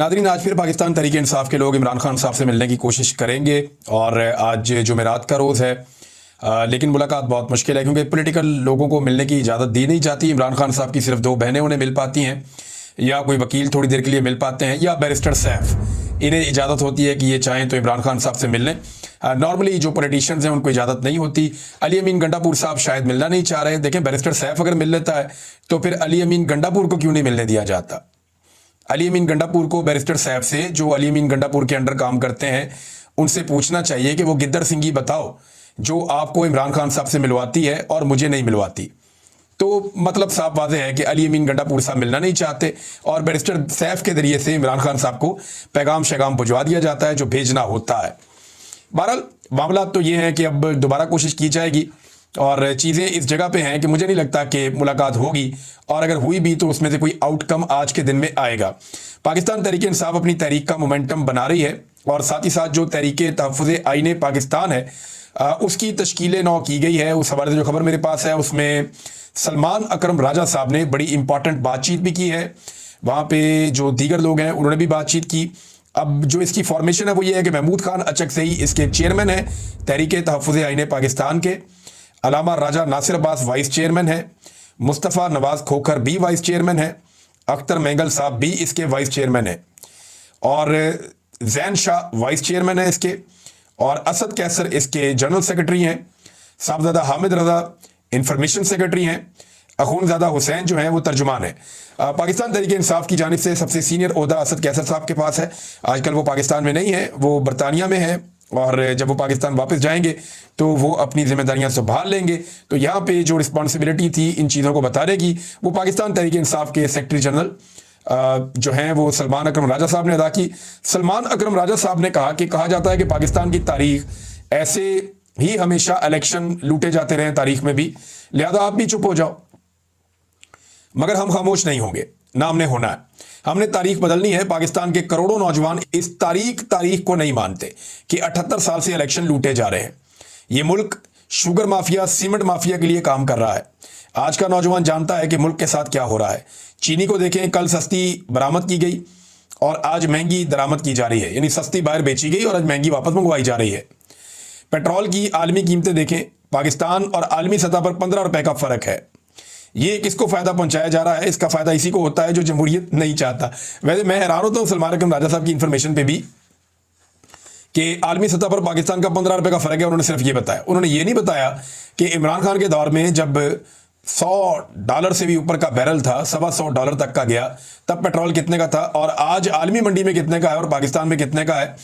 नाज़रीन, आज फिर पाकिस्तान तहरीक इंसाफ के लोग इमरान खान साहब से मिलने की कोशिश करेंगे और आज जुमेरात का रोज़ है। लेकिन मुलाकात बहुत मुश्किल है क्योंकि पॉलिटिकल लोगों को मिलने की इजाज़त दी नहीं जाती। इमरान खान साहब की सिर्फ 2 बहनें उन्हें मिल पाती हैं, या कोई वकील थोड़ी देर के लिए मिल पाते हैं, या बैरिस्टर सैफ इन्हें इजाज़त होती है कि ये चाहें तो इमरान खान साहब से मिल लें। नॉर्मली जो पॉलिटिशियंस हैं उनको इजाज़त नहीं होती। अली अमीन गंडापुर साहब शायद मिलना नहीं चाह रहे। देखें, बैरिस्टर सैफ अगर मिल लेता है तो फिर अली अमीन गंडापुर को क्यों नहीं मिलने दिया जाता। अली अमीन गंडापुर को बैरिस्टर साहब से, जो अली अमीन गंडापुर के अंडर काम करते हैं, उनसे पूछना चाहिए कि वो गिद्दर सिंगी बताओ जो आपको इमरान खान साहब से मिलवाती है और मुझे नहीं मिलवाती। तो मतलब साफ वाज़ेह है कि अली अमीन गंडापुर साहब मिलना नहीं चाहते और बैरिस्टर सैफ के जरिए से इमरान खान साहब को पैगाम शैगाम भिजवा दिया जाता है जो भेजना होता है। बहरहाल मामला तो ये है कि अब दोबारा कोशिश की जाएगी और चीज़ें इस जगह पे हैं कि मुझे नहीं लगता कि मुलाकात होगी, और अगर हुई भी तो उसमें से कोई आउटकम आज के दिन में आएगा। पाकिस्तान तहरीक इंसाफ अपनी तहरीक का मोमेंटम बना रही है और साथ ही साथ जो तहरीक तहफ़्फ़ुज़ आईन पाकिस्तान है उसकी तश्कील नौ की गई है। उस हवाले से जो खबर मेरे पास है उसमें सलमान अकरम राजा साहब ने बड़ी इंपॉर्टेंट बातचीत भी की है। वहाँ पे जो दीगर लोग हैं उन्होंने भी बातचीत की। अब जो इसकी फॉर्मेशन है वो ये है कि महमूद खान अचकज़ई इसके चेयरमैन है तहरीक तहफ़्फ़ुज़ आईन पाकिस्तान के, अलामा राजा नासिर अब्बास वाइस चेयरमैन है, मुस्तफ़ा नवाज खोखर भी वाइस चेयरमैन है, अख्तर मेंगल साहब भी इसके वाइस चेयरमैन है, और जैन शाह वाइस चेयरमैन है इसके, और असद कैसर इसके जनरल सेक्रेटरी हैं, साहबजादा हामिद रजा इंफॉर्मेशन सेक्रेटरी हैं, अखूनज़ादा हुसैन जो हैं वो तर्जुमान है। पाकिस्तान तहरीक इंसाफ की जानिब से सबसे सीनियर ओहदा असद कैसर साहब के पास है। आजकल वो पाकिस्तान में नहीं है, वो बरतानिया में है, और जब वो पाकिस्तान वापस जाएंगे तो वो अपनी जिम्मेदारियां संभाल लेंगे। तो यहाँ पे जो रिस्पॉन्सिबिलिटी थी इन चीज़ों को बताने की वो पाकिस्तान तहरीक इंसाफ के सेक्रेटरी जनरल जो हैं वो सलमान अकरम राजा साहब ने अदा की। सलमान अकरम राजा साहब ने कहा कि कहा जाता है कि पाकिस्तान की तारीख ऐसे ही हमेशा इलेक्शन लूटे जाते रहे तारीख में भी, लिहाजा आप भी चुप हो जाओ, मगर हम खामोश नहीं होंगे, ना हमने होना है। हमने तारीख बदलनी है। पाकिस्तान के करोड़ों नौजवान इस तारीख को नहीं मानते कि 78 साल से इलेक्शन लूटे जा रहे हैं। ये मुल्क शुगर माफिया, सीमेंट माफिया के लिए काम कर रहा है। आज का नौजवान जानता है कि मुल्क के साथ क्या हो रहा है। चीनी को देखें, कल सस्ती बरामद की गई और आज महंगी दरामद की जा रही है, यानी सस्ती बाहर बेची गई और आज महंगी वापस मंगवाई जा रही है। पेट्रोल की आलमी कीमतें देखें, पाकिस्तान और आलमी सतह पर 15 रुपए का फर्क है। ये किसको फायदा पहुंचाया जा रहा है? इसका फायदा इसी को होता है जो जमहूरियत नहीं चाहता। वैसे मैं हैरान होता हूं सलमान अकरम राजा साहब की इंफॉर्मेशन पे भी कि आलमी सतह पर पाकिस्तान का 15 रुपए का फर्क है। उन्होंने सिर्फ ये बताया, उन्होंने ये नहीं बताया कि इमरान खान के दौर में जब $100 से भी ऊपर का बैरल था, $125 तक का गया, तब पेट्रोल कितने का था और आज आलमी मंडी में कितने का है और पाकिस्तान में कितने का है।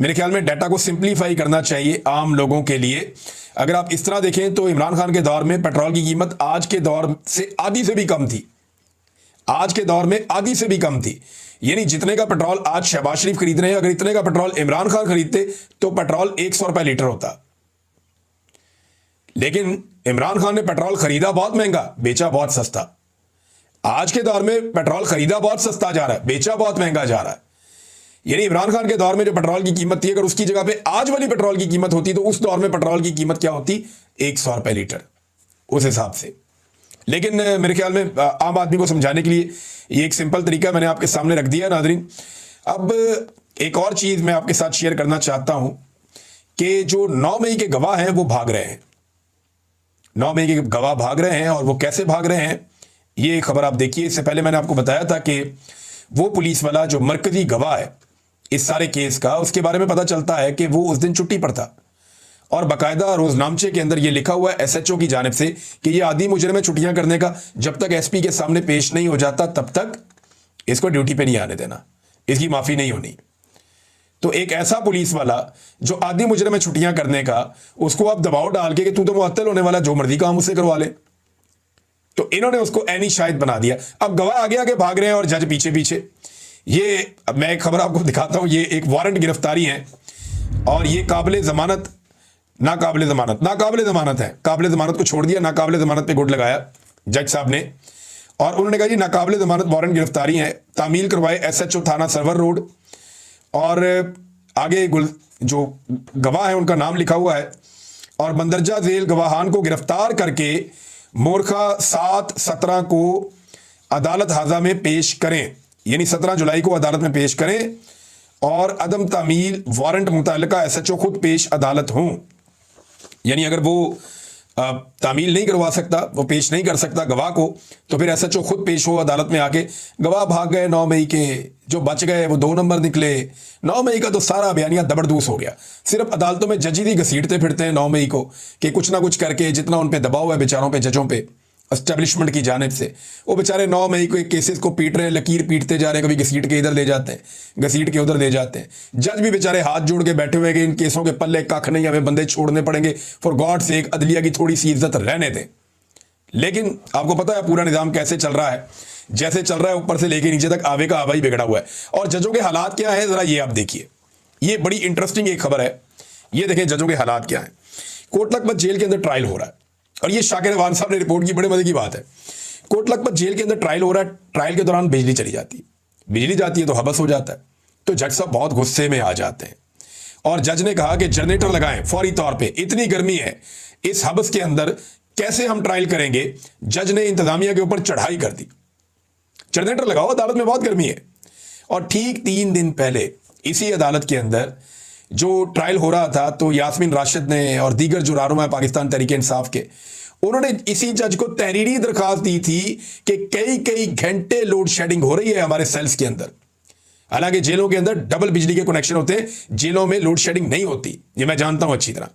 मेरे ख्याल में डाटा को सिंप्लीफाई करना चाहिए आम लोगों के लिए। अगर आप इस तरह देखें तो इमरान खान के दौर में पेट्रोल की कीमत आज के दौर से आधी से भी कम थी, आज के दौर में आधी से भी कम थी। यानी जितने का पेट्रोल आज शहबाज शरीफ खरीद रहे हैं, अगर इतने का पेट्रोल इमरान खान खरीदते तो पेट्रोल 100 रुपए लीटर होता। लेकिन इमरान खान ने पेट्रोल खरीदा बहुत महंगा, बेचा बहुत सस्ता। आज के दौर में पेट्रोल खरीदा बहुत सस्ता जा रहा है, बेचा बहुत महंगा जा रहा है। यानी इमरान खान के दौर में जो पेट्रोल की कीमत थी, अगर उसकी जगह पे आज वाली पेट्रोल की कीमत होती तो उस दौर में पेट्रोल की कीमत क्या होती? 100 रुपए लीटर उस हिसाब से। लेकिन मेरे ख्याल में आम आदमी को समझाने के लिए ये एक सिंपल तरीका मैंने आपके सामने रख दिया नाजरीन। अब एक और चीज मैं आपके साथ शेयर करना चाहता हूं कि जो 9 मई के गवाह हैं वो भाग रहे हैं। 9 मई के गवाह भाग रहे हैं और वो कैसे भाग रहे हैं ये खबर आप देखिए। इससे पहले मैंने आपको बताया था कि वो पुलिस वाला जो मरकजी गवाह है इस सारे केस का, उसके बारे में पता चलता है कि वो उस दिन छुट्टी पर था और बाकायदा रोजनामचे के अंदर ये लिखा हुआ है एसएचओ की जानिब से कि ये आदि मुजरिम है छुट्टियां करने का, जब तक एसपी के सामने पेश नहीं हो जाता तब तक इसको ड्यूटी पे नहीं आने देना, इसकी माफी नहीं होनी। तो एक ऐसा पुलिस वाला जो आदि मुजरिम है छुट्टियां करने का, उसको आप दबाव डाल के कि तू तो मुअत्तल होने वाला, जो मर्जी काम उससे करवा ले, तो इन्होंने उसको ऐनी शाहिद बना दिया। अब गवाह आगे आगे भाग रहे हैं और जज पीछे पीछे। ये मैं एक खबर आपको दिखाता हूं, ये एक वारंट गिरफ्तारी है और ये काबिल जमानत नाकाबिल जमानत है। काबिल जमानत को छोड़ दिया, नाकाबिल जमानत पे गुड लगाया जज साहब ने और उन्होंने कहा जी नाकाबिल जमानत वारंट गिरफ्तारी है, तामील करवाए एसएचओ थाना सरवर रोड। और आगे जो गवाह है उनका नाम लिखा हुआ है और मंदरजा झेल गवाहान को गिरफ्तार करके मोरखा 7/17 को अदालत हाजा में पेश करें। यानी 17 जुलाई को अदालत में पेश करें और अदम तामील वारंट मुतल्लिका एसएचओ खुद पेश अदालत हों। यानी अगर वो तामील नहीं करवा सकता, वो पेश नहीं कर सकता गवाह को, तो फिर एसएचओ खुद पेश हो अदालत में आके। गवाह भाग गए 9 मई के, जो बच गए वो 2 नंबर निकले। 9 मई का तो सारा बयानिया दबरदूस हो गया। सिर्फ अदालतों में जज ही घसीटते फिरते हैं 9 मई को कि कुछ ना कुछ करके, जितना उन पर दबाव है बेचारों पे, जजों पे एस्टेब्लिशमेंट की जानिब से, वो बेचारे 9 मई को केसेस को पीट रहे हैं, लकीर पीटते जा रहे हैं, कभी घसीट के इधर ले जाते हैं, घसीट के उधर ले जाते हैं। जज भी बेचारे हाथ जोड़ के बैठे हुए हैं कि इन केसों के पल्ले कख नहीं, हमें बंदे छोड़ने पड़ेंगे, फॉर गॉड से एक अदलिया की थोड़ी सी इज्जत रहने दें। लेकिन आपको पता है पूरा निज़ाम कैसे चल रहा है, जैसे चल रहा है ऊपर से लेके नीचे तक आवे का आवा ही बिगड़ा हुआ है। और जजों के हालात क्या है, जरा ये आप देखिए, ये बड़ी इंटरेस्टिंग एक खबर है। ये देखें जजों के हालात क्या है। कोट लखपत जेल के अंदर ट्रायल हो रहा है, और ये शाकिर अवान साहब ने रिपोर्ट की, बड़े मजे की बात है। कोट लखपत जेल के अंदर ट्रायल हो रहा है, ट्रायल के दौरान बिजली चली जाती है, बिजली जाती है तो हबस हो जाता है। तो जज साहब बहुत गुस्से में आ जाते हैं और जज ने कहा कि जनरेटर लगाएं फौरी तौर पे, इतनी गर्मी है इस हबस के अंदर, कैसे हम ट्रायल करेंगे। जज ने इंतजामिया के ऊपर चढ़ाई कर दी, जनरेटर लगाओ, अदालत में बहुत गर्मी है। और ठीक 3 दिन पहले इसी अदालत के अंदर जो ट्रायल हो रहा था, तो यास्मीन राशिद ने और दीगर जो रहनुमा पाकिस्तान तहरीक इंसाफ के, उन्होंने इसी जज को तहरीरी दरखास्त दी थी कि कई घंटे लोड शेडिंग हो रही है हमारे सेल्स के अंदर। हालांकि जेलों के अंदर डबल बिजली के कनेक्शन होते हैं, जेलों में लोड शेडिंग नहीं होती, ये मैं जानता हूं अच्छी तरह।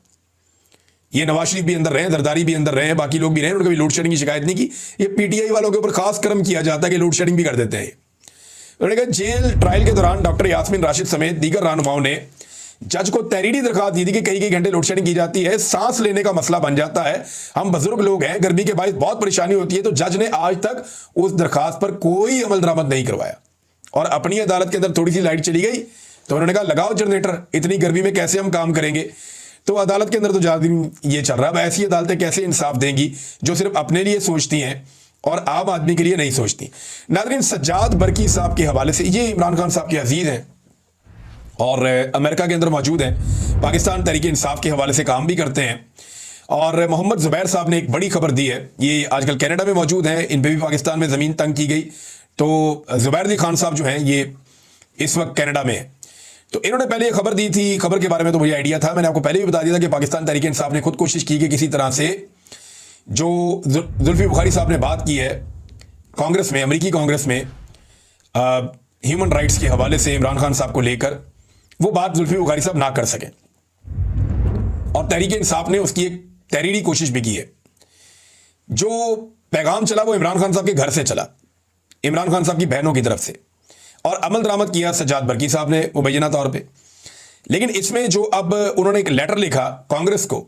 ये नवाज शरीफ भी अंदर रहे, जरदारी भी अंदर रहे, बाकी लोग भी रहे, उन्होंने कभी लोड शेडिंग की शिकायत नहीं की। ये पीटीआई वालों के ऊपर खास कर्म किया जाता है कि लोड शेडिंग भी कर देते हैं। उन्होंने कहा जेल ट्रायल के दौरान डॉक्टर यास्मीन राशिद समेत दीगर रहनुमाओं ने जज को तहरीरी दरखास्त दी थी कि कई घंटे लोड शेडिंग की जाती है, सांस लेने का मसला बन जाता है, हम बुजुर्ग लोग हैं, गर्मी के बायस बहुत परेशानी होती है। तो जज ने आज तक उस दरखास्त पर कोई अमल दरामद नहीं करवाया। और अपनी अदालत के अंदर थोड़ी सी लाइट चली गई तो उन्होंने कहा लगाओ जनरेटर, इतनी गर्मी में कैसे हम काम करेंगे। तो अदालत के अंदर तो ज्यादा दिन ये चल रहा है। ऐसी अदालतें कैसे इंसाफ देंगी जो सिर्फ अपने लिए सोचती हैं और आम आदमी के लिए नहीं सोचती। नाज़रीन, सज्जाद बरकी साहब के हवाले से, ये इमरान खान साहब के अजीज हैं और अमेरिका के अंदर मौजूद हैं, पाकिस्तान तहरीक इंसाफ के हवाले से काम भी करते हैं। और मोहम्मद ज़ुबैर साहब ने एक बड़ी खबर दी है, ये आजकल कनाडा में मौजूद हैं, इन पर भी पाकिस्तान में ज़मीन तंग की गई। तो ज़ुबैर अली खान साहब जो हैं ये इस वक्त कनाडा में है। तो इन्होंने पहले ये खबर दी थी, खबर के बारे में तो मुझे आइडिया था, मैंने आपको पहले भी बता दिया था कि पाकिस्तान तहरीक इंसाफ ने खुद कोशिश की कि किसी तरह से जो जुल्फी बुखारी साहब ने बात की है कांग्रेस में, अमेरिकी कांग्रेस में ह्यूमन राइट्स के हवाले से इमरान खान साहब को लेकर, वो बात जुल्फी बुखारी साहब ना कर सकें। और तहरीक इंसाफ ने उसकी एक तहरीरी कोशिश भी की है। जो पैगाम चला वो इमरान खान साहब के घर से चला, इमरान खान साहब की बहनों की तरफ से, और अमल दरामद किया सज्जाद बरकी साहब ने मुबैना तौर पे। लेकिन इसमें जो अब उन्होंने एक लेटर लिखा कांग्रेस को,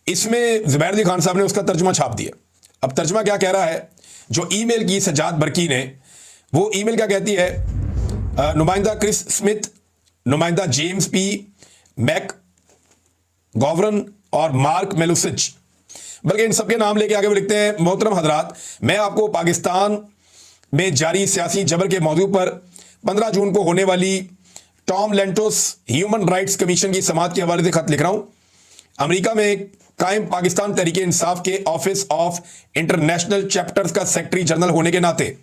इसमें ज़ुबैर अली खान साहब ने उसका तर्जुमा छाप दिया। अब तर्जुमा क्या कह रहा है, जो ईमेल की सज्जाद बरकी ने, वो ईमेल क्या कहती है, नुमाइंदा क्रिस स्मिथ, नुमाइंदा जेम्स पी मैक गॉवरन और मार्क मेलुसिच, बल्कि इन सबके नाम लेके आगे वो लिखते हैं, मोहतरम हजरात, मैं आपको पाकिस्तान में जारी सियासी जबर के मौजू पर 15 जून को होने वाली टॉम लेंटोस ह्यूमन राइट्स कमीशन की समाअत के हवाले से खत लिख रहा हूं। अमेरिका में कायम पाकिस्तान तहरीक इंसाफ के ऑफिस ऑफ इंटरनेशनल चैप्टर्स का सेक्रेटरी जनरल होने के नाते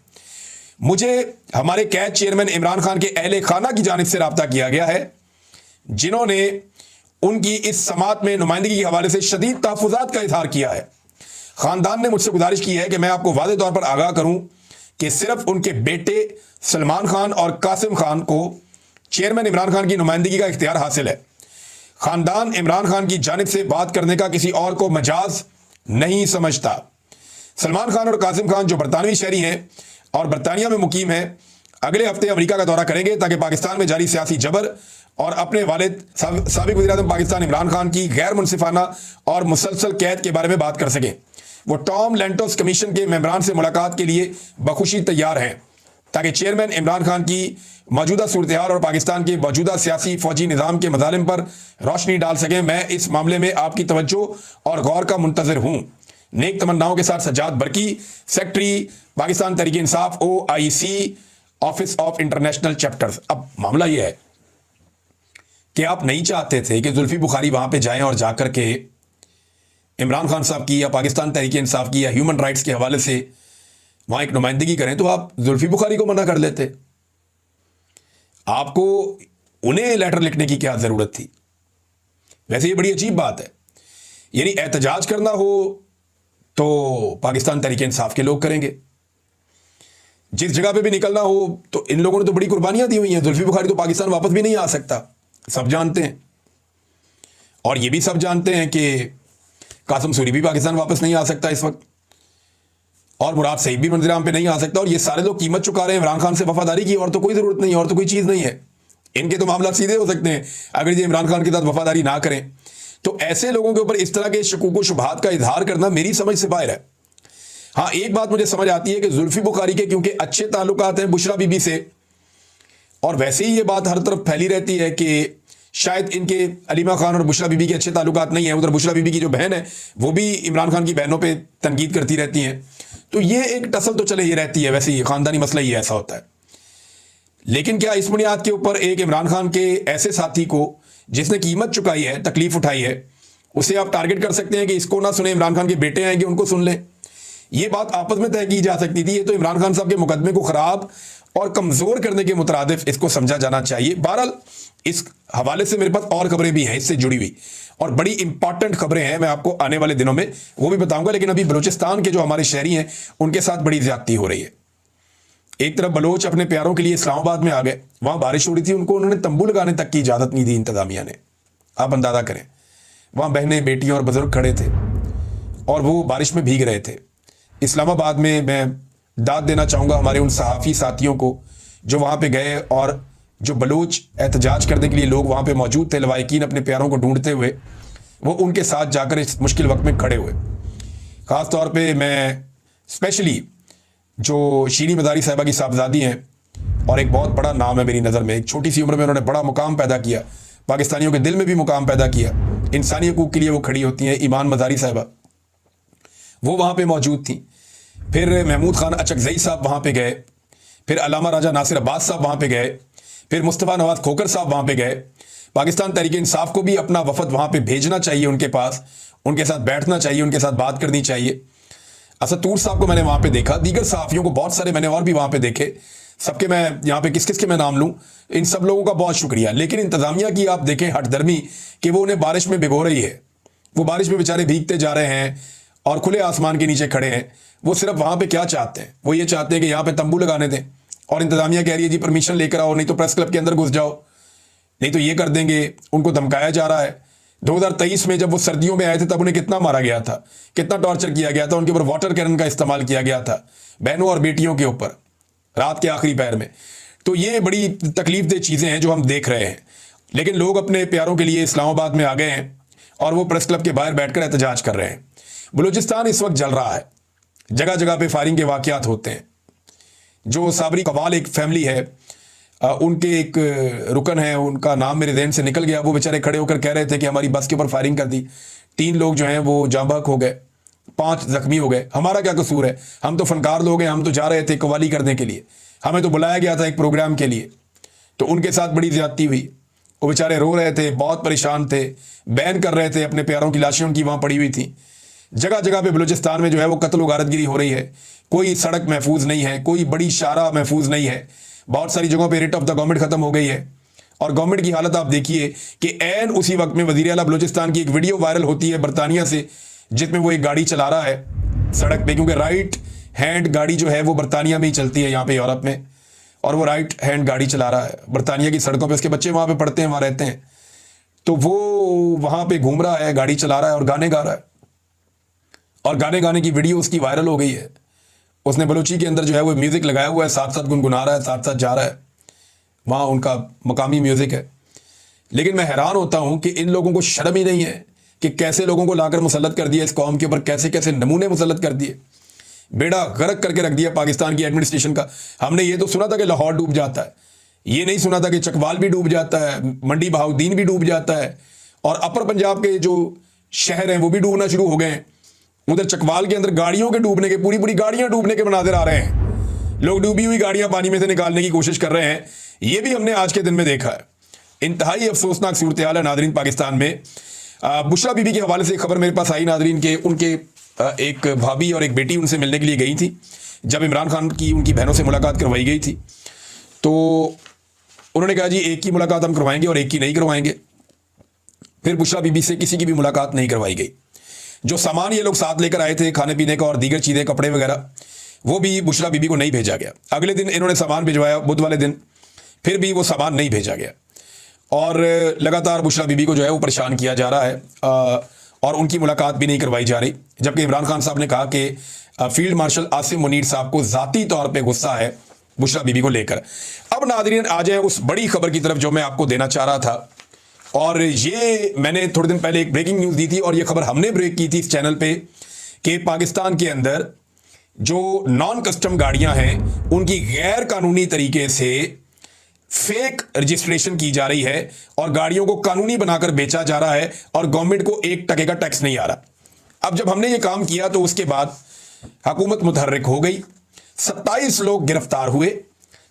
मुझे हमारे कैद चेयरमैन इमरान खान के अहले खाना की जानिब से राब्ता किया गया है, जिन्होंने उनकी इस समाअत में नुमाइंदगी के हवाले से शदीद तहफ़्फ़ुज़ात का इज़हार किया है। ख़ानदान ने मुझसे गुजारिश की है कि मैं आपको वाज़ेह तौर पर आगाह करूं कि सिर्फ उनके बेटे सलमान खान और कासिम खान को चेयरमैन इमरान खान की नुमाइंदगी का इख्तियार हासिल है। ख़ानदान इमरान खान की जानिब से बात करने का किसी और को मजाज नहीं समझता। सलमान खान और कासिम खान जो बरतानवी शहरी हैं और बरतानिया में मुकीम हैं, अगले हफ्ते अमेरिका का दौरा करेंगे ताकि पाकिस्तान में जारी सियासी जबर और अपने वालिद साबिक वज़ीर-ए-आज़म पाकिस्तान इमरान खान की गैर मुनसिफाना और मुसलसल कैद के बारे में बात कर सकें। वो टॉम लेंटोस कमीशन के मेंबरान से मुलाकात के लिए बखुशी तैयार हैं ताकि चेयरमैन इमरान खान की मौजूदा सूरत हाल और पाकिस्तान के मौजूदा सियासी फौजी निज़ाम के मज़ालिम पर रोशनी डाल सकें। मैं इस मामले में आपकी तवज्जो और गौर का मुंतज़िर हूँ। नेक तमन्नाओं के साथ Sajjad Barki, secretary Pakistan Tehreek Insaf OIC office of international chapters. अब मामला यह है कि आप नहीं चाहते थे कि जुल्फी बुखारी वहां पे जाएं और जाकर के इमरान खान साहब की या पाकिस्तान तहरीक इंसाफ की या ह्यूमन राइट्स के हवाले से वहां एक नुमाइंदगी करें, तो आप जुल्फी बुखारी को मना कर लेते। आपको उन्हें लेटर लिखने की क्या जरूरत थी? वैसे ये बड़ी अजीब बात है। यानी एहतजाज करना हो तो पाकिस्तान तहरीक इंसाफ के लोग करेंगे, जिस जगह पे भी निकलना हो तो इन लोगों ने तो बड़ी कुर्बानियां दी हुई हैं। जुल्फी बुखारी तो पाकिस्तान वापस भी नहीं आ सकता, सब जानते हैं। और ये भी सब जानते हैं कि कासिम सूरी भी पाकिस्तान वापस नहीं आ सकता इस वक्त, और मुराद सईद भी मंजराम पे नहीं आ सकता। और ये सारे लोग कीमत चुका रहे हैं इमरान खान से वफादारी की, और तो कोई जरूरत नहीं है, और तो कोई चीज नहीं है। इनके तो मामला सीधे हो सकते हैं अगर ये इमरान खान के साथ वफादारी ना करें। तो ऐसे लोगों के ऊपर इस तरह के शकूक व शुबहात का इजहार करना मेरी समझ से बाहर है। हाँ, एक बात मुझे समझ आती है कि जुल्फी बुखारी के क्योंकि अच्छे ताल्लुकात हैं बुशरा बीबी से, और वैसे ही ये बात हर तरफ फैली रहती है कि शायद इनके अलीमा खान और बुशरा बीबी के अच्छे ताल्लुकात नहीं है। उधर बुशरा बीबी की जो बहन है वो भी इमरान खान की बहनों पे तनकीद करती रहती हैं। तो ये एक टसल तो चले ही रहती है, वैसे ही खानदानी मसला ही ऐसा होता है। लेकिन क्या इस बुनियाद के ऊपर एक इमरान खान के ऐसे साथी को जिसने कीमत चुकाई है, तकलीफ उठाई है, उसे आप टारगेट कर सकते हैं कि इसको ना सुने, इमरान खान के बेटे आएंगे उनको सुन लें? ये बात आपस में तय की जा सकती थी। ये तो इमरान खान साहब के मुकदमे को खराब और कमजोर करने के मुतरादिफ इसको समझा जाना चाहिए। बहरहाल इस हवाले से मेरे पास और खबरें भी हैं इससे जुड़ी हुई, और बड़ी इंपॉर्टेंट खबरें हैं, मैं आपको आने वाले दिनों में वो भी बताऊंगा। लेकिन अभी बलूचिस्तान के जो हमारे शहरी हैं उनके साथ बड़ी ज्यादती हो रही है। एक तरफ बलोच अपने प्यारों के लिए इस्लामाबाद में आ गए, वहां बारिश हो रही थी, उनको उन्होंने तंबू लगाने तक की इजाजत नहीं दी इंतजामिया ने। आप अंदाजा करें, वहां बहनें, बेटियां और बुजुर्ग खड़े थे और वो बारिश में भीग रहे थे। इस्लामाबाद में मैं दाद देना चाहूंगा हमारे उन सहाफ़ी साथियों को जो वहां पे गए, और जो बलोच एहतजाज करने के लिए लोग वहां पे मौजूद थे, लवाहिकीन अपने प्यारों को ढूंढते हुए, वो उनके साथ जाकर इस मुश्किल वक्त में खड़े हुए। ख़ास तौर पे मैं स्पेशली जो शीरी मदारी साहिबा की साहबजादी हैं, और एक बहुत बड़ा नाम है मेरी नज़र में, एक छोटी सी उम्र में उन्होंने बड़ा मुकाम पैदा किया, पाकिस्तानियों के दिल में भी मुकाम पैदा किया, इंसानी हकूक़ के लिए वो खड़ी होती हैं, ईमान मज़ारी साहिबा, वो वहाँ पे मौजूद थी। फिर महमूद खान अचकजई साहब वहाँ पे गए, फिर अल्लामा राजा नासिर अब्बास साहब वहाँ पे गए, फिर मुस्तफ़ा नवाज खोकर साहब वहाँ पे गए। पाकिस्तान तहरीक इंसाफ को भी अपना वफद वहाँ पे भेजना चाहिए, उनके पास, उनके साथ बैठना चाहिए, उनके साथ बात करनी चाहिए। असद तूर साहब को मैंने वहाँ पे देखा, दीगर सहाफ़ियों को बहुत सारे मैंने और भी वहाँ पे देखे, सबके मैं यहाँ पे किस किस के मैं नाम लूँ, इन सब लोगों का बहुत शुक्रिया। लेकिन इंतज़ामिया की आप देखें हठधर्मी कि वो उन्हें बारिश में भिगो रही है, वो बारिश में बेचारे भीगते जा रहे हैं और खुले आसमान के नीचे खड़े हैं। वो सिर्फ वहाँ पे क्या चाहते हैं, वो ये चाहते हैं कि यहाँ पे तंबू लगाने दें, और इंतज़ामिया कह रही है जी परमिशन लेकर आओ, नहीं तो प्रेस क्लब के अंदर घुस जाओ, नहीं तो ये कर देंगे। उनको धमकाया जा रहा है। 2023 में जब वो सर्दियों में आए थे तब उन्हें कितना मारा गया था, कितना टॉर्चर किया गया था, उनके ऊपर वाटर कैनन का इस्तेमाल किया गया था, बहनों और बेटियों के ऊपर, रात के आखिरी पहर में। तो ये बड़ी तकलीफ दह चीज़ें हैं जो हम देख रहे हैं। लेकिन लोग अपने प्यारों के लिए इस्लामाबाद में आ गए हैं और वो प्रेस क्लब के बाहर बैठकर एहतजाज कर रहे हैं। बलूचिस्तान इस वक्त जल रहा है, जगह जगह पे फायरिंग के वाक़यात होते हैं। जो साबरी कवाल एक फैमिली है, उनके एक रुकन है, उनका नाम मेरे ज़हन से निकल गया, वो बेचारे खड़े होकर कह रहे थे कि हमारी बस के ऊपर फायरिंग कर दी, 3 लोग जो हैं वो जाँ बहक हो गए, 5 जख्मी हो गए। हमारा क्या कसूर है, हम तो फनकार लोग हैं, हम तो जा रहे थे कवाली करने के लिए, हमें तो बुलाया गया था एक प्रोग्राम के लिए। तो उनके साथ बड़ी ज़्यादती हुई, वो बेचारे रो रहे थे, बहुत परेशान थे, बैन कर रहे थे, अपने प्यारों की लाशें उनकी वहाँ पड़ी हुई थी। जगह जगह पे बलूचिस्तान में जो है वो कत्ल गारतगिरी हो रही है, कोई सड़क महफूज नहीं है, कोई बड़ी शारा महफूज नहीं है, बहुत सारी जगहों पे रिट ऑफ द गवर्नमेंट खत्म हो गई है। और गवर्नमेंट की हालत आप देखिए कि ऐन उसी वक्त में वज़ीर आला बलूचिस्तान की एक वीडियो वायरल होती है बरतानिया से, जिसमें वो एक गाड़ी चला रहा है सड़क पे, क्योंकि राइट हैंड गाड़ी जो है वो बरतानिया में ही चलती है यहाँ पे यूरोप में, और वो राइट हैंड गाड़ी चला रहा है बरतानिया की सड़कों पर, उसके बच्चे वहाँ पे पढ़ते हैं, वहाँ रहते हैं। तो वो वहाँ पे घूम रहा है, गाड़ी चला रहा है और गाने गा रहा है, और गाने गाने की वीडियो उसकी वायरल हो गई है। उसने बलूची के अंदर जो है वो म्यूज़िक लगाया हुआ है, साथ साथ गुनगुना रहा है, साथ साथ जा रहा है, वहाँ उनका मकामी म्यूज़िक है। लेकिन मैं हैरान होता हूँ कि इन लोगों को शर्म ही नहीं है कि कैसे लोगों को लाकर मुसल्लत कर दिया इस कौम के ऊपर, कैसे कैसे नमूने मुसल्लत कर दिए, बेड़ा गर्क करके रख दिया पाकिस्तान की एडमिनिस्ट्रेशन का। हमने ये तो सुना था कि लाहौर डूब जाता है, ये नहीं सुना था कि चकवाल भी डूब जाता है, मंडी बहाउद्दीन भी डूब जाता है, और अपर पंजाब के जो शहर हैं वो भी डूबना शुरू हो गए हैं। उधर चकवाल के अंदर गाड़ियों के डूबने के, पूरी पूरी गाड़ियां डूबने के मनाजिर आ रहे हैं, लोग डूबी हुई गाड़ियां पानी में से निकालने की कोशिश कर रहे हैं। ये भी हमने आज के दिन में देखा है। इंतहाई अफसोसनाक सूरत हाल है नादरीन पाकिस्तान में। बुशरा बीबी के हवाले से खबर मेरे पास आई नादरीन के, उनके एक भाभी और एक बेटी उनसे मिलने के लिए गई थी। जब इमरान खान की उनकी बहनों से मुलाकात करवाई गई थी तो उन्होंने कहा जी एक की मुलाकात हम करवाएंगे और एक की नहीं करवाएंगे। फिर बुशरा बीबी से किसी की भी मुलाकात नहीं करवाई गई। जो सामान ये लोग साथ लेकर आए थे खाने पीने का और दीगर चीज़ें, कपड़े वगैरह, वो भी बुशरा बीबी को नहीं भेजा गया। अगले दिन इन्होंने सामान भिजवाया, बुध वाले दिन, फिर भी वो सामान नहीं भेजा गया और लगातार बुशरा बीबी को जो है वो परेशान किया जा रहा है और उनकी मुलाकात भी नहीं करवाई जा रही। जबकि इमरान खान साहब ने कहा कि फील्ड मार्शल आसिम मुनीर साहब को ज़ाती तौर पे गुस्सा है बुशरा बीबी को लेकर। अब नाज़रीन आ जाए उस बड़ी खबर की तरफ जो मैं आपको देना चाह रहा था, और ये मैंने थोड़े दिन पहले एक ब्रेकिंग न्यूज़ दी थी और ये खबर हमने ब्रेक की थी इस चैनल पे कि पाकिस्तान के अंदर जो नॉन कस्टम गाड़ियां हैं उनकी गैर कानूनी तरीके से फेक रजिस्ट्रेशन की जा रही है और गाड़ियों को कानूनी बनाकर बेचा जा रहा है और गवर्नमेंट को 1 टके का टैक्स नहीं आ रहा। अब जब हमने ये काम किया तो उसके बाद हुकूमत मुतहर्रिक हो गई, 27 लोग गिरफ्तार हुए,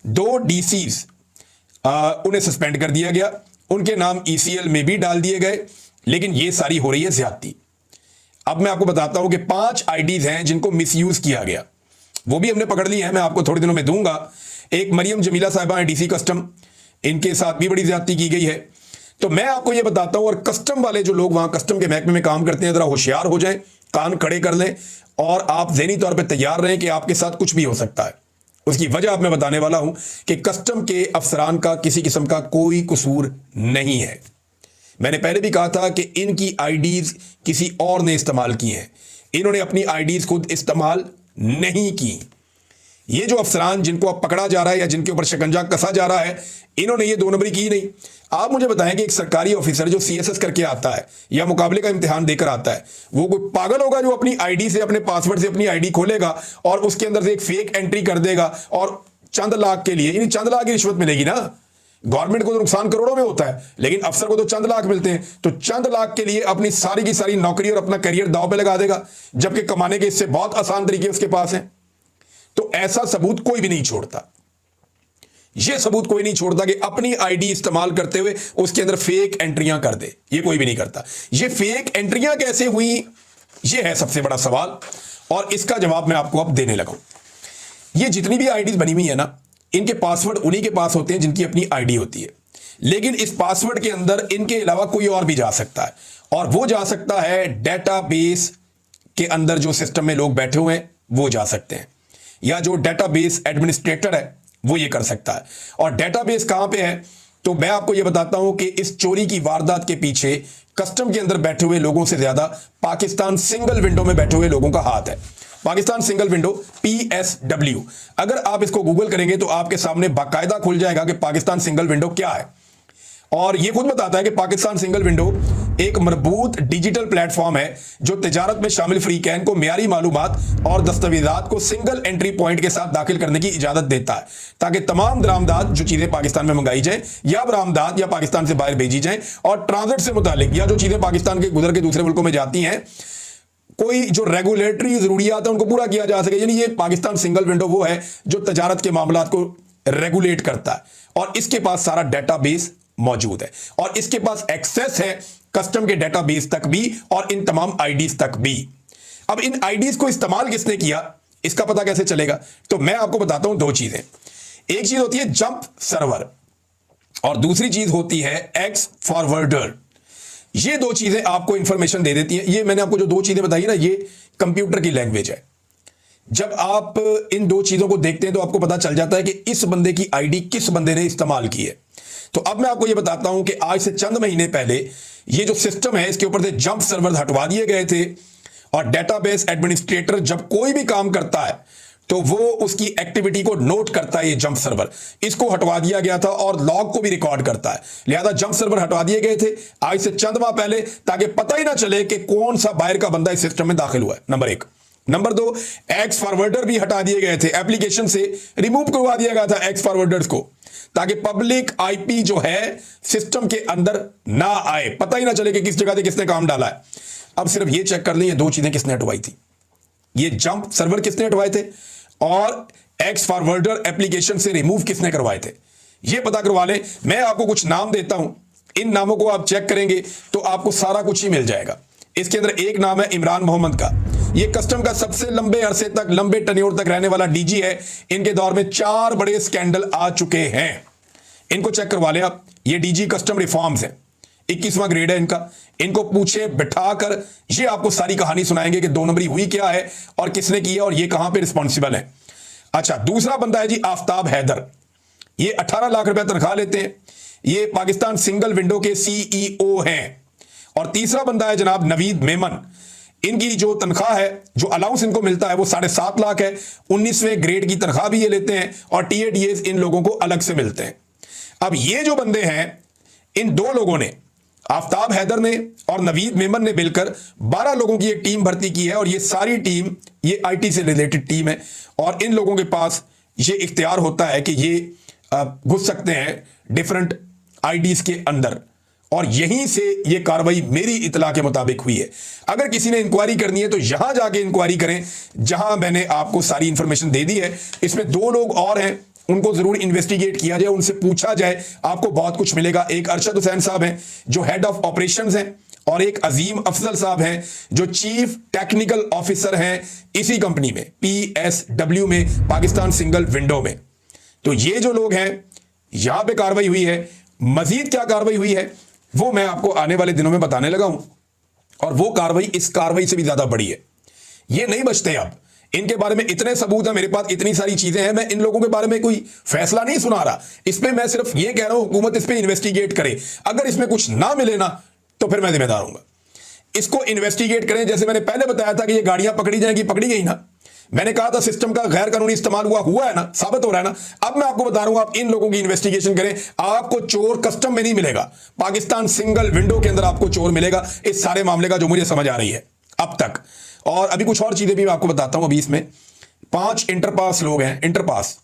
2 DCs उन्हें सस्पेंड कर दिया गया, उनके नाम ECL में भी डाल दिए गए, लेकिन ये सारी हो रही है ज्यादती। अब मैं आपको बताता हूं कि 5 IDs हैं जिनको मिसयूज किया गया, वो भी हमने पकड़ ली है, मैं आपको थोड़े दिनों में दूंगा। एक मरियम जमीला साहिबा है DC कस्टम, इनके साथ भी बड़ी ज्यादती की गई है। तो मैं आपको ये बताता हूं, और कस्टम वाले जो लोग वहां कस्टम के महकमे में काम करते हैं जरा होशियार हो जाएं, कान खड़े कर लें और आप ज़हनी तौर पर तैयार रहें कि आपके साथ कुछ भी हो सकता है। उसकी वजह अब मैं बताने वाला हूं कि कस्टम के अफसरान का किसी किस्म का कोई कसूर नहीं है। मैंने पहले भी कहा था कि इनकी IDs किसी और ने इस्तेमाल की हैं, इन्होंने अपनी IDs खुद इस्तेमाल नहीं की। ये जो अफसरान जिनको अब पकड़ा जा रहा है या जिनके ऊपर शिकंजा कसा जा रहा है, इन्होंने ये 2 नंबरी की नहीं। आप मुझे बताएं कि एक सरकारी ऑफिसर जो CSS करके आता है या मुकाबले का इम्तिहान देकर आता है, वो कोई पागल होगा जो अपनी ID से, अपने पासवर्ड से अपनी ID खोलेगा और उसके अंदर से एक फेक एंट्री कर देगा और चंद लाख के लिए, यानी चंद लाख की रिश्वत मिलेगी ना। गवर्नमेंट को तो नुकसान करोड़ों में होता है, लेकिन अफसर को तो चंद लाख मिलते हैं, तो चंद लाख के लिए अपनी सारी की सारी नौकरी और अपना करियर दांव पे लगा देगा, जबकि कमाने के इससे बहुत आसान तरीके उसके पास हैं। तो ऐसा सबूत कोई भी नहीं छोड़ता, यह सबूत कोई नहीं छोड़ता कि अपनी ID इस्तेमाल करते हुए उसके अंदर फेक एंट्रियां कर दे, ये कोई भी नहीं करता। ये फेक एंट्रियां कैसे हुई, ये है सबसे बड़ा सवाल, और इसका जवाब मैं आपको अब देने लगा हूं। ये जितनी भी IDs बनी हुई है ना, इनके पासवर्ड उन्हीं के पास होते हैं जिनकी अपनी ID होती है, लेकिन इस पासवर्ड के अंदर इनके अलावा कोई और भी जा सकता है, और वो जा सकता है डेटाबेस के अंदर जो सिस्टम में लोग बैठे हुए हैं वो जा सकते हैं, या जो डेटाबेस एडमिनिस्ट्रेटर है वो ये कर सकता है। और डेटाबेस कहां पे है, तो मैं आपको ये बताता हूं कि इस चोरी की वारदात के पीछे कस्टम के अंदर बैठे हुए लोगों से ज्यादा पाकिस्तान सिंगल विंडो में बैठे हुए लोगों का हाथ है। पाकिस्तान सिंगल विंडो PSW, अगर आप इसको गूगल करेंगे तो आपके सामने बाकायदा खुल जाएगा कि पाकिस्तान सिंगल विंडो क्या है, और यह खुद बताता है कि पाकिस्तान सिंगल विंडो एक मरबूत डिजिटल प्लेटफॉर्म है जो तिजारत में शामिल फ्रीकैन को मियारी मालूमात और दस्तावेजात को सिंगल एंट्री पॉइंट के साथ दाखिल करने की इजाजत देता है, ताकि तमाम दरामदात जो चीजें पाकिस्तान में मंगाई जाए या बरामदात या पाकिस्तान से बाहर भेजी जाए, और ट्रांजिट से मुतालिक या जो चीजें पाकिस्तान के गुजर के दूसरे मुल्कों में जाती हैं, कोई जो रेगुलेटरी जरूरियात है उनको पूरा किया जा सके। यानी ये पाकिस्तान सिंगल विंडो वो है जो तजारत के मामलात को रेगुलेट करता है, और इसके पास सारा डेटाबेस मौजूद है, और इसके पास एक्सेस है कस्टम के डेटाबेस तक भी और इन तमाम IDs तक भी। अब इन IDs को इस्तेमाल किसने किया, इसका पता कैसे चलेगा, तो मैं आपको बताता हूं 2 चीजें। एक चीज होती है जंप सर्वर और दूसरी चीज होती है एक्स फॉरवर्डर। ये 2 चीजें आपको इंफॉर्मेशन दे देती हैं। ये मैंने आपको जो 2 चीजें बताई ना, ये कंप्यूटर की लैंग्वेज है। जब आप इन 2 चीजों को देखते हैं तो आपको पता चल जाता है कि इस बंदे की ID किस बंदे ने इस्तेमाल की है। तो अब मैं आपको यह बताता हूं कि आज से चंद महीने पहले ये जो सिस्टम है इसके ऊपर से जंप सर्वर हटवा दिए गए थे, और डेटाबेस एडमिनिस्ट्रेटर जब कोई भी काम करता है तो वो उसकी एक्टिविटी को नोट करता है। ये जंप सर्वर, इसको हटवा दिया गया था और लॉग को भी रिकॉर्ड करता है। लिहाजा जंप सर्वर हटवा दिए गए थे आज से चंद माह पहले, ताकि पता ही ना चले कि कौन सा बाहर का बंदा इस सिस्टम में दाखिल हुआ है, नंबर 1। नंबर 2, एक्स फॉरवर्डर भी हटा दिए गए थे, एप्लीकेशन से रिमूव करवा दिया गया था एक्स फॉरवर्डर्स को, ताकि पब्लिक IP जो है सिस्टम के अंदर ना आए, पता ही ना चले कि किस जगह से किसने काम डाला है। अब सिर्फ ये चेक कर लें ये 2 चीजें किसने हटवाई थी, ये जंप सर्वर किसने हटवाए थे और एक्स फॉरवर्डर एप्लीकेशन से रिमूव किसने करवाए थे, ये पता करवा लें। मैं आपको कुछ नाम देता हूं, इन नामों को आप चेक करेंगे तो आपको सारा कुछ ही मिल जाएगा। इसके अंदर एक नाम है इमरान मोहम्मद का, ये कस्टम का सबसे लंबे अरसे तक, लंबे टन्योर तक रहने वाला डीजी है। इनके दौर में 4 बड़े स्कैंडल आ चुके हैं। इनको चेक करवा लें आप। ये डीजी कस्टम रिफॉर्म्स है, 21वां ग्रेड है इनका। इनको पूछे बिठाकर ये आपको सारी कहानी सुनाएंगे कि 2 नंबरी हुई क्या है और किसने की है और ये कहां पे रिस्पॉन्सिबल है। अच्छा, दूसरा बंदा है जी आफ्ताब हैदर। ये 18 लाख रुपए तनख्वाह लेते हैं। ये पाकिस्तान सिंगल विंडो के सीईओ हैं। और तीसरा बंदा है जनाब नवीद मेमन। इनकी जो तनख्वाह है, जो अलाउंस इनको मिलता है वो 7.5 लाख है। 19वें ग्रेड की तनख्वाह भी ये लेते हैं और टीएडीएस इन लोगों को अलग से मिलते हैं। अब ये जो बंदे हैं, इन 2 लोगों ने, आफ्ताब हैदर ने और नवीद मेमन ने मिलकर 12 लोगों की एक टीम भर्ती की है। और ये सारी टीम, ये आईटी से रिलेटेड टीम है। और इन लोगों के पास ये इख्तियार होता है कि ये घुस सकते हैं डिफरेंट आईडीज के अंदर। और यहीं से ये कार्रवाई मेरी इतला के मुताबिक हुई है। अगर किसी ने इंक्वायरी करनी है तो यहां जाके इंक्वायरी करें जहां मैंने आपको सारी इंफॉर्मेशन दे दी है। इसमें 2 लोग और हैं, उनको जरूर इन्वेस्टिगेट किया जाए, उनसे पूछा जाए, आपको बहुत कुछ मिलेगा। एक अरशद हुसैन साहब हैं जो हेड ऑफ ऑपरेशंस हैं और एक अजीम अफजल साहब हैं जो चीफ टेक्निकल ऑफिसर हैं इसी कंपनी में, PSW में, पाकिस्तान सिंगल विंडो में। तो ये जो लोग हैं, यहां पे कार्रवाई हुई है। मजीद क्या कार्रवाई हुई है वो मैं आपको आने वाले दिनों में बताने लगा हूं। और वो कार्रवाई इस कार्रवाई से भी ज्यादा बड़ी है। ये नहीं बचते अब। इनके बारे में इतने सबूत हैं मेरे पास, इतनी सारी चीजें हैं। मैं इन लोगों के बारे में कोई फैसला नहीं सुना रहा। इस पे मैं सिर्फ ये कह रहा हूं हुकूमत इस पे इन्वेस्टिगेट करे। अगर इसमें कुछ ना मिले ना तो फिर मैं जिम्मेदार हूंगा। इसको इन्वेस्टिगेट करें। जैसे मैंने पहले बताया था कि ये गाड़ियां पकड़ी जाएंगी, पकड़ी गई ना। मैंने कहा था सिस्टम का गैर कानूनी इस्तेमाल हुआ है ना, साबित हो रहा है ना। अब मैं आपको बता रहा हूं, आप इन लोगों की इन्वेस्टिगेशन करें। आपको चोर कस्टम में नहीं मिलेगा, पाकिस्तान सिंगल विंडो के अंदर आपको चोर मिलेगा इस सारे मामले का, जो मुझे समझ आ रही है अब तक। और अभी कुछ और चीजें भी मैं आपको बताता हूं। अभी इसमें 5 इंटरपास लोग हैं, इंटरपास,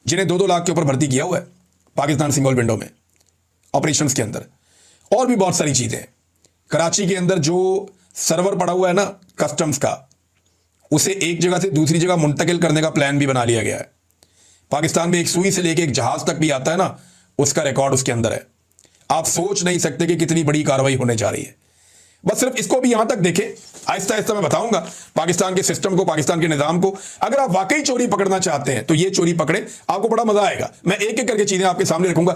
जिन्हें 2-2 लाख के ऊपर भर्ती किया हुआ है पाकिस्तान सिंगल विंडो में ऑपरेशंस के अंदर। और भी बहुत सारी चीजें हैं। कराची के अंदर जो सर्वर पड़ा हुआ है ना कस्टम्स का, उसे एक जगह से दूसरी जगह मुंतकिल करने का प्लान भी बना लिया गया है। पाकिस्तान में एक सुई से लेके एक जहाज तक भी आता है ना, उसका रिकॉर्ड उसके अंदर है। आप सोच नहीं सकते कि कितनी बड़ी कार्रवाई होने जा रही है। बस सिर्फ इसको भी यहां तक देखें, आहिस्ता आहिस्ता मैं बताऊंगा पाकिस्तान के सिस्टम को, पाकिस्तान के निजाम को। अगर आप वाकई चोरी पकड़ना चाहते हैं तो ये चोरी पकड़े, आपको बड़ा मजा आएगा। मैं एक एक करके चीजें आपके सामने रखूंगा।